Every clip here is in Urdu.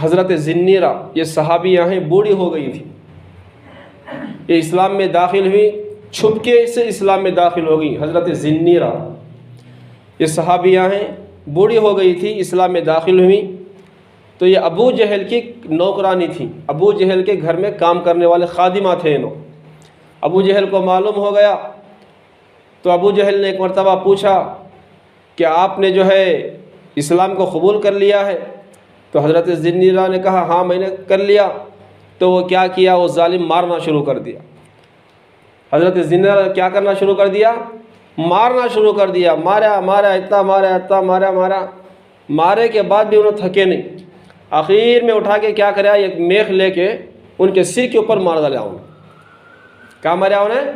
حضرت زنیرہ یہ صحابیہ ہیں، بوڑھی ہو گئی تھی، یہ اسلام میں داخل ہوئی، چھپکے سے اسلام میں داخل ہو گئی۔ حضرت زنیرہ یہ صحابیہ ہیں، بوڑھی ہو گئی تھی، اسلام میں داخل ہوئی۔ تو یہ ابو جہل کی نوکرانی تھی، ابو جہل کے گھر میں کام کرنے والے خادمہ تھے انہوں۔ ابو جہل کو معلوم ہو گیا تو ابو جہل نے ایک مرتبہ پوچھا کہ آپ نے جو ہے اسلام کو قبول کر لیا ہے؟ تو حضرت زنیرہ نے کہا ہاں میں نے کر لیا۔ تو وہ کیا کیا، وہ ظالم مارنا شروع کر دیا۔ حضرت زنیرہ کیا کرنا شروع کر دیا، مارنا شروع کر دیا، مارا اتنا مارا، مارے کے بعد بھی انہوں تھکے نہیں۔ آخر میں اٹھا کے کیا کرا، ایک میخ لے کے ان کے سر کے اوپر مار ڈالا انہیں۔ کیا مارا انہیں؟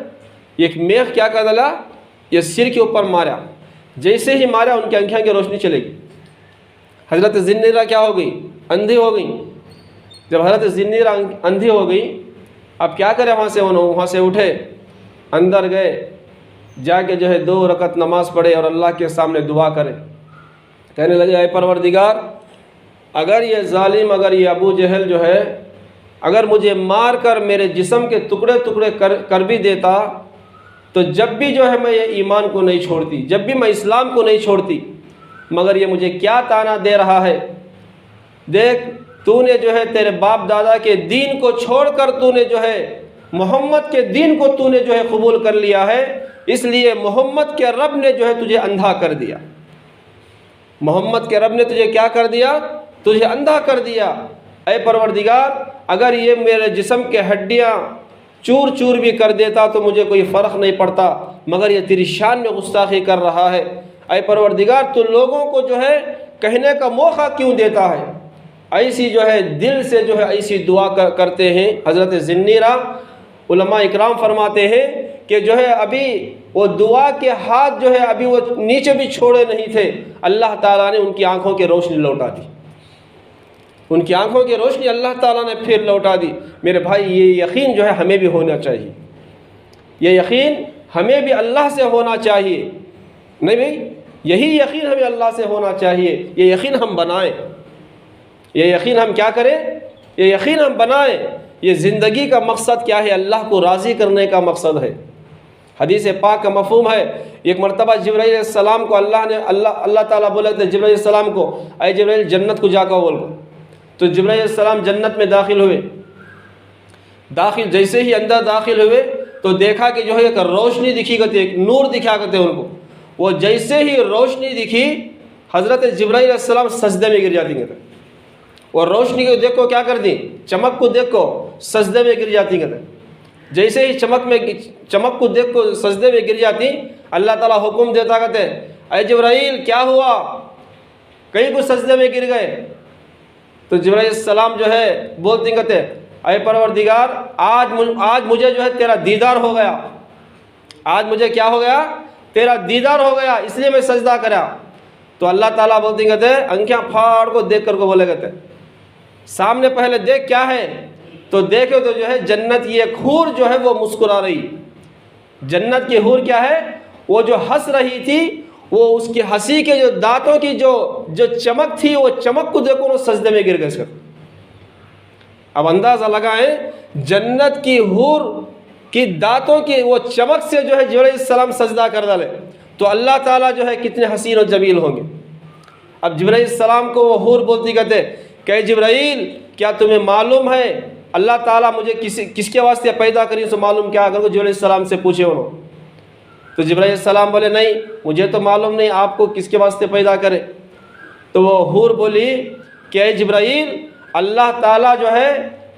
ایک میخ کیا کر ڈالا، یہ سر کے اوپر مارا۔ جیسے ہی مارا ان کی آنکھیں کی روشنی چلے گئی۔ حضرت زنیرہ کیا ہو گئی، اندھی ہو گئی۔ جب حضرت زنیرہ اندھی ہو گئی، اب کیا کرے، وہاں سے اٹھے، اندر گئے، جا کے جو ہے 2 رکعت نماز پڑھے اور اللہ کے سامنے دعا کرے۔ کہنے لگے اے پروردگار، اگر یہ ظالم، اگر یہ ابو جہل جو ہے اگر مجھے مار کر میرے جسم کے ٹکڑے ٹکڑے کر بھی دیتا تو جب بھی جو ہے میں یہ ایمان کو نہیں چھوڑتی، جب بھی میں اسلام کو نہیں چھوڑتی، مگر یہ مجھے کیا تانا دے رہا ہے، دیکھ تو نے جو ہے تیرے باپ دادا کے دین کو چھوڑ کر تو نے جو ہے محمد کے دین کو تو نے جو ہے قبول کر لیا ہے، اس لیے محمد کے رب نے جو ہے تجھے اندھا کر دیا۔ محمد کے رب نے تجھے کیا کر دیا، تجھے اندھا کر دیا۔ اے پروردگار، اگر یہ میرے جسم کے ہڈیاں چور چور بھی کر دیتا تو مجھے کوئی فرق نہیں پڑتا، مگر یہ تیری شان میں گستاخی کر رہا ہے۔ اے پروردگار، تو لوگوں کو جو ہے کہنے کا موقع کیوں دیتا ہے؟ ایسی جو ہے دل سے جو ہے ایسی دعا کرتے ہیں حضرت زنیرہ۔ علماء اکرام فرماتے ہیں کہ جو ہے ابھی وہ دعا کے ہاتھ جو ہے ابھی وہ نیچے بھی چھوڑے نہیں تھے، اللہ تعالیٰ نے ان کی آنکھوں کی روشنی لوٹا دی، ان کی آنکھوں کی روشنی اللہ تعالیٰ نے پھر لوٹا دی۔ میرے بھائی، یہ یقین جو ہے ہمیں بھی ہونا چاہیے، یہ یقین ہمیں بھی اللہ سے ہونا چاہیے، نہیں بھائی، یہی یقین ہمیں اللہ سے ہونا چاہیے۔ یہ یقین ہم بنائیں، یہ یقین ہم کیا کریں، یہ یقین ہم بنائیں۔ یہ زندگی کا مقصد کیا ہے، اللہ کو راضی کرنے کا مقصد ہے۔ حدیث پاک کا مفہوم ہے، ایک مرتبہ جبرائیل علیہ السلام کو اللہ تعالیٰ بولے تھے جبرائیل علیہ السلام کو، اے جبرائیل جنت کو جا کر بول کو۔ تو جبرائیل علیہ السلام جنت میں داخل ہوئے، جیسے ہی اندر داخل ہوئے تو دیکھا کہ جو ہے ایک روشنی دکھی کرتی، ایک نور دکھا کرتے ان کو۔ وہ جیسے ہی روشنی دکھی، حضرت جبرائیل علیہ السلام سجدے میں گر جاتی ہیں، اور روشنی کو دیکھ کو کیا کر دی، چمک کو دیکھ کو سجدے میں گر جاتی ہیں۔ جیسے ہی چمک کو دیکھ کو سجدے میں گر جاتی، اللہ تعالیٰ حکم دیتا کہتے ہیں اے جبرائیل کیا ہوا، کہیں کو سجدے میں گر گئے؟ تو جبرائیل السلام جو ہے بولتے کہتے اے پروردگار، آج مجھے جو ہے تیرا دیدار ہو گیا، آج مجھے کیا ہو گیا، تیرا دیدار ہو گیا، اس لیے میں سجدہ کرا۔ تو اللہ تعالیٰ بولتے کہتے ہیں آنکھیں پھاڑ کو دیکھ کر کو بولے کہتے سامنے پہلے دیکھ کیا ہے، تو دیکھو تو جو ہے جنت کی ایک حور جو ہے وہ مسکرا رہی، جنت کی حور کیا ہے، وہ جو ہنس رہی تھی، وہ اس کی ہنسی کے جو دانتوں کی جو چمک تھی، وہ چمک کو دیکھو وہ سجدے میں گر گئے۔ اب اندازہ لگائیں جنت کی حور کی دانتوں کی وہ چمک سے جو ہے جبرائیل السلام سجدہ کر ڈالے تو اللہ تعالیٰ جو ہے کتنے حسین و جمیل ہوں گے۔ اب جبرائیل السلام کو وہ حور بولتی کہتے کہ جبرائیل کیا تمہیں معلوم ہے اللہ تعالیٰ مجھے کس کے واسطے پیدا کری، سو معلوم کیا؟ اگر وہ جبرائیل السلام سے پوچھے انہوں تو جبرائیل السلام بولے نہیں مجھے تو معلوم نہیں آپ کو کس کے واسطے پیدا کرے۔ تو وہ حور بولی کہ اے جبرائیل، اللہ تعالیٰ جو ہے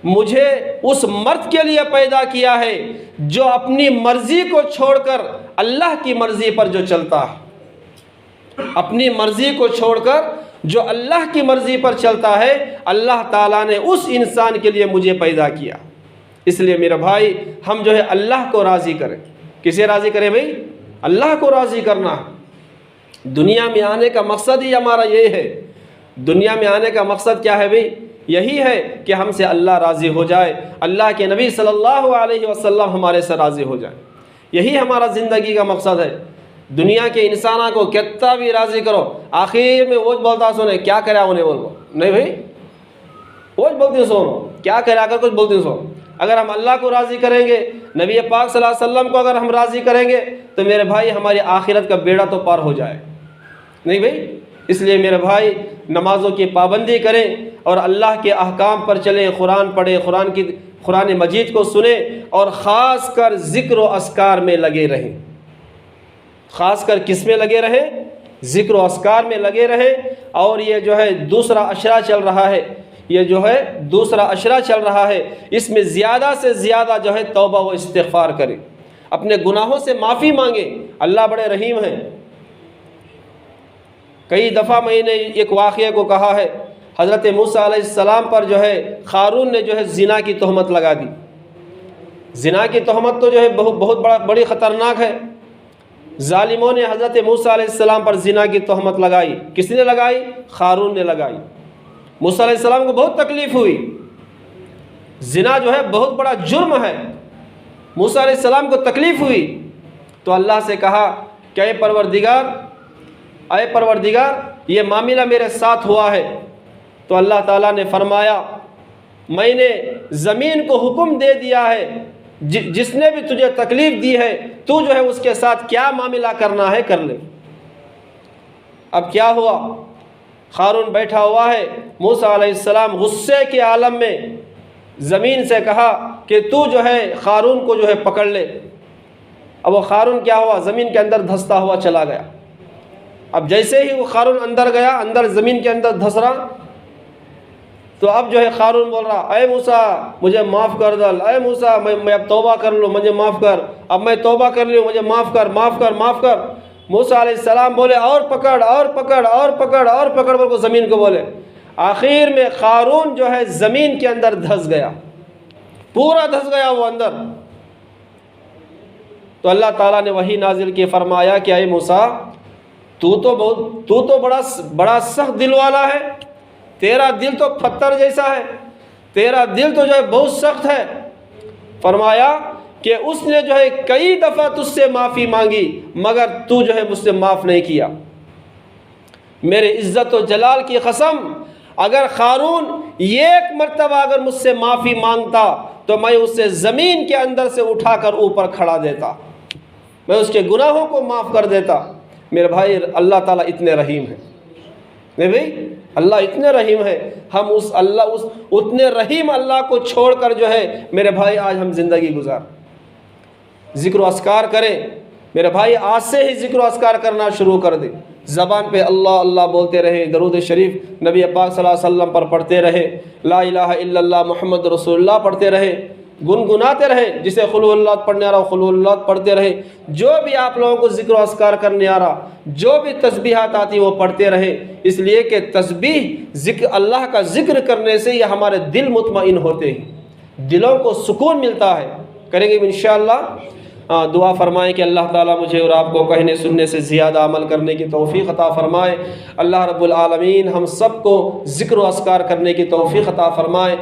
مجھے اس مرد کے لیے پیدا کیا ہے جو اپنی مرضی کو چھوڑ کر اللہ کی مرضی پر جو چلتا ہے، اپنی مرضی کو چھوڑ کر جو اللہ کی مرضی پر چلتا ہے، اللہ تعالیٰ نے اس انسان کے لیے مجھے پیدا کیا۔ اس لیے میرا بھائی ہم جو ہے اللہ کو راضی کریں۔ کسے راضی کریں بھائی؟ اللہ کو راضی کرنا۔ دنیا میں آنے کا مقصد ہی ہمارا یہ ہے۔ دنیا میں آنے کا مقصد کیا ہے بھائی؟ یہی ہے کہ ہم سے اللہ راضی ہو جائے، اللہ کے نبی صلی اللہ علیہ وسلم ہمارے سے راضی ہو جائے، یہی ہمارا زندگی کا مقصد ہے۔ دنیا کے انسانوں کو کتنا بھی راضی کرو، آخر میں وہ بولتا سنے کیا کرا انہیں بولو نہیں بھائی، وہ بولتے سو کیا کرا کر کچھ بولتے سو. اگر ہم اللہ کو راضی کریں گے، نبی پاک صلی اللہ علیہ وسلم کو اگر ہم راضی کریں گے تو میرے بھائی ہماری آخرت کا بیڑا تو پار ہو جائے. نہیں بھائی، اس لیے میرے بھائی نمازوں کی پابندی کریں اور اللہ کے احکام پر چلیں، قرآن پڑھیں، قرآن مجید کو سنیں، اور خاص کر ذکر و اذکار میں لگے رہیں. خاص کر کس میں لگے رہیں؟ ذکر و اذکار میں لگے رہیں. اور یہ جو ہے دوسرا عشرہ چل رہا ہے، یہ جو ہے دوسرا عشرہ چل رہا ہے، اس میں زیادہ سے زیادہ جو ہے توبہ و استغفار کریں، اپنے گناہوں سے معافی مانگیں. اللہ بڑے رحیم ہیں. کئی دفعہ میں نے ایک واقعے کو کہا ہے، حضرت موسیٰ علیہ السلام پر جو ہے قارون نے جو ہے زنا کی تہمت لگا دی. زنا کی تہمت تو جو ہے بہت بڑی خطرناک ہے. ظالموں نے حضرت موسیٰ علیہ السلام پر زنا کی تہمت لگائی. کس نے لگائی؟ قارون نے لگائی. موسیٰ علیہ السلام کو بہت تکلیف ہوئی. زنا جو ہے بہت بڑا جرم ہے. موسیٰ علیہ السلام کو تکلیف ہوئی تو اللہ سے کہا کہ اے پروردگار یہ معاملہ میرے ساتھ ہوا ہے. تو اللہ تعالیٰ نے فرمایا میں نے زمین کو حکم دے دیا ہے، جس نے بھی تجھے تکلیف دی ہے تو جو ہے اس کے ساتھ کیا معاملہ کرنا ہے کر لے. اب کیا ہوا؟ قارون بیٹھا ہوا ہے. موسیٰ علیہ السلام غصے کے عالم میں زمین سے کہا کہ تو جو ہے قارون کو جو ہے پکڑ لے. اب وہ قارون کیا ہوا؟ زمین کے اندر دھستا ہوا چلا گیا. اب جیسے ہی وہ قارون اندر گیا، اندر زمین کے اندر دھس رہا، تو اب جو ہے قارون بول رہا اے موسیٰ مجھے معاف کر دل، اے موسیٰ میں اب توبہ کر لوں، مجھے معاف کر، اب میں توبہ کر لوں، مجھے معاف کر معاف کر معاف کر. موسیٰ علیہ السلام بولے اور پکڑ اور پکڑ اور پکڑ اور پکڑ بول کو زمین کو بولے. آخر میں قارون جو ہے زمین کے اندر دھس گیا، پورا دھس گیا وہ اندر. تو اللہ تعالیٰ نے وحی نازل کی، فرمایا کہ اے موسیٰ تو تو بڑا سخت دل والا ہے، تیرا دل تو پتھر جیسا ہے، تیرا دل تو جو ہے بہت سخت ہے. فرمایا کہ اس نے جو ہے کئی دفعہ تجھ سے معافی مانگی مگر تو جو ہے مجھ سے معاف نہیں کیا. میرے عزت و جلال کی قسم اگر قارون ایک مرتبہ اگر مجھ سے معافی مانگتا تو میں اسے زمین کے اندر سے اٹھا کر اوپر کھڑا دیتا، میں اس کے گناہوں کو معاف کر دیتا. میرے بھائی اللہ تعالیٰ اتنے رحیم ہیں. نہیں بھائی، اللہ اتنے رحیم ہے. ہم اس اتنے رحیم اللہ کو چھوڑ کر جو ہے میرے بھائی آج ہم زندگی گزار. ذکر و اذکار کریں میرے بھائی، آج سے ہی ذکر و اذکار کرنا شروع کر دیں. زبان پہ اللہ اللہ بولتے رہے، درود شریف نبی پاک صلی اللہ علیہ وسلم پر پڑھتے رہے، لا الہ الا اللہ محمد رسول اللہ پڑھتے رہے، گنگناتے رہے. جسے خلو اللہ پڑھنے آ رہا خلو اللہ پڑھتے رہے. جو بھی آپ لوگوں کو ذکر و اذکار کرنے آ رہا، جو بھی تسبیحات آتی وہ پڑھتے رہے. اس لیے کہ تسبیح اللہ کا ذکر کرنے سے یہ ہمارے دل مطمئن ہوتے ہیں، دلوں کو سکون ملتا ہے. کریں گے انشاءاللہ. دعا فرمائیں کہ اللہ تعالیٰ مجھے اور آپ کو کہنے سننے سے زیادہ عمل کرنے کی توفیق عطا فرمائے. اللہ رب العالمین ہم سب کو ذکر و اذکار کرنے کی توفیق عطا فرمائے.